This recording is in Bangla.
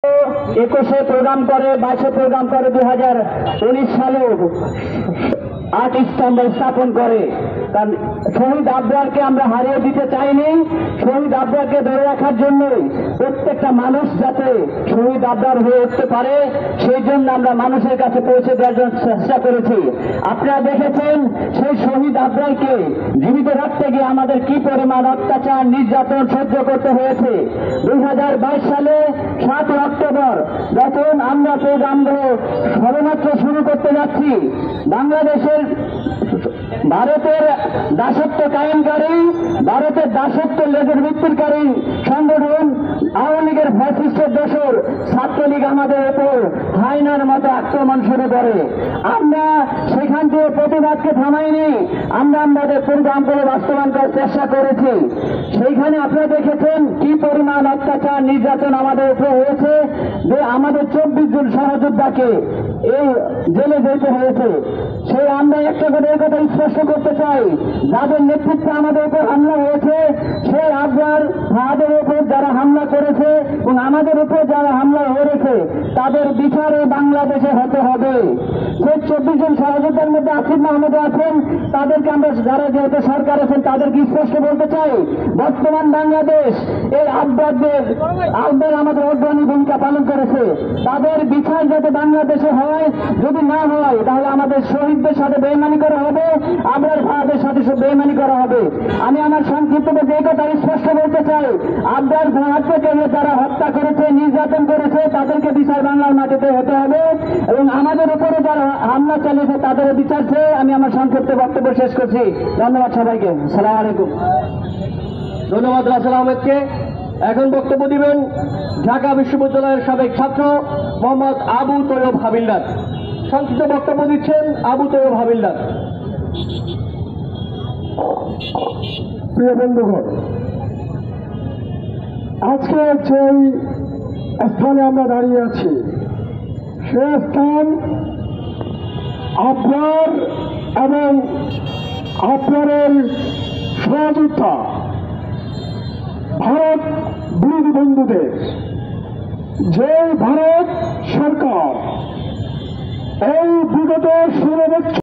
21-এ প্রোগ্রাম করে, 22-এ প্রোগ্রাম করে, 2019 সালে 8 স্তম্ভ স্থাপন করে। কারণ শহীদ আবরারকে আমরা হারিয়ে দিতে চাইনি। শহীদ আবরারকে ধরে রাখার জন্যই প্রত্যেকটা মানুষ যাতে শহীদ আবরার হয়ে উঠতে পারে সেই জন্য আমরা মানুষের কাছে পৌঁছে দেওয়ার জন্য চেষ্টা করেছি। আপনারা দেখেছেন সেই শহীদ আবরারকে জীবিত রাখতে গিয়ে আমাদের কি পরিমাণ অত্যাচার নির্যাতন সহ্য করতে হয়েছে। 2022 সালে 7 অক্টোবর যখন আমরা প্রোগ্রামগুলো সবেমাত্র শুরু করতে যাচ্ছি, বাংলাদেশের ভারতের দাসত্ব কায়েমকারী, ভারতের দাসত্ব লেজের মৃত্যুকারী সংগঠন আওয়ামী লীগের ফ্যাসিস্টের দোসর ছাত্রলীগ আমাদের উপর হায়নার মতো আক্রমণ শুরু করে। আমরা সেখান থেকে প্রতিবাদকে থামাইনি, আমরা আমাদের প্রোগ্রামগুলো বাস্তবায়ন করার চেষ্টা করেছি। সেইখানে আপনারা দেখেছেন কি পরিমাণ অত্যাচার নির্যাতন আমাদের উপর হয়েছে, যে আমাদের 24 জন সহযোদ্ধাকে এই জেলে যেতে হয়েছে। সেই আমরা একটা করে এই কথা স্পষ্ট করতে চাই, যাদের নেতৃত্বে আমাদের উপর হামলা হয়েছে, সেই আবরার ফাহাদের উপর যারা হামলা করেছে এবং আমাদের উপর যারা হামলা হয়েছে তাদের বিচারে বাংলাদেশে হতে হবে। সেই 24 জন সহযোদ্ধার মধ্যে আসিফ মাহমুদ আছেন, তাদেরকে আমরা যারা যেহেতু সরকার আছেন তাদেরকে স্পষ্ট বলতে চাই, বর্তমান বাংলাদেশ এই আবরার আমাদের অগ্রণী ভূমিকা পালন করেছে, তাদের বিচার যাতে বাংলাদেশে হয়। যদি না হয় তাহলে আমাদের শহীদদের সাথে বেইমানি করা হবে, আবরার ফাহাদের সাথে বেইমানি করা হবে। আমি আমার সংক্ষিপ্ত যে কথা স্পষ্ট বলতে চাই, আবরার ফাহাদকে যারা হত্যা করেছে, নির্যাতন করেছে, তাদেরকে বিচার বাংলার মাটিতে হতে হবে এবং আমাদের উপরে যারা হামলা চালিয়েছে তাদের বিচার চেয়ে আমি আমার সংক্ষিপ্ত বক্তব্য শেষ করছি। ধন্যবাদ সবাইকে। আসসালামু আলাইকুম। ধন্যবাদ রাসেল আহমেদকে। এখন বক্তব্য দিবেন ঢাকা বিশ্ববিদ্যালয়ের সাবেক ছাত্র মোহাম্মদ আবু তৈয়ব হাবিলদার। সংক্ষিপ্ত বক্তব্য দিচ্ছেন আবু তৈয়ব হাবিলদার। প্রিয় বন্ধুগণ, আজকে যেই স্থানে আমরা দাঁড়িয়ে আছি সে স্থান আবরার এবং আবরারের সহযোদ্ধা ভারত বিরোধী বন্ধুদের, যে ভারত সরকার এই বিগত 16 বছর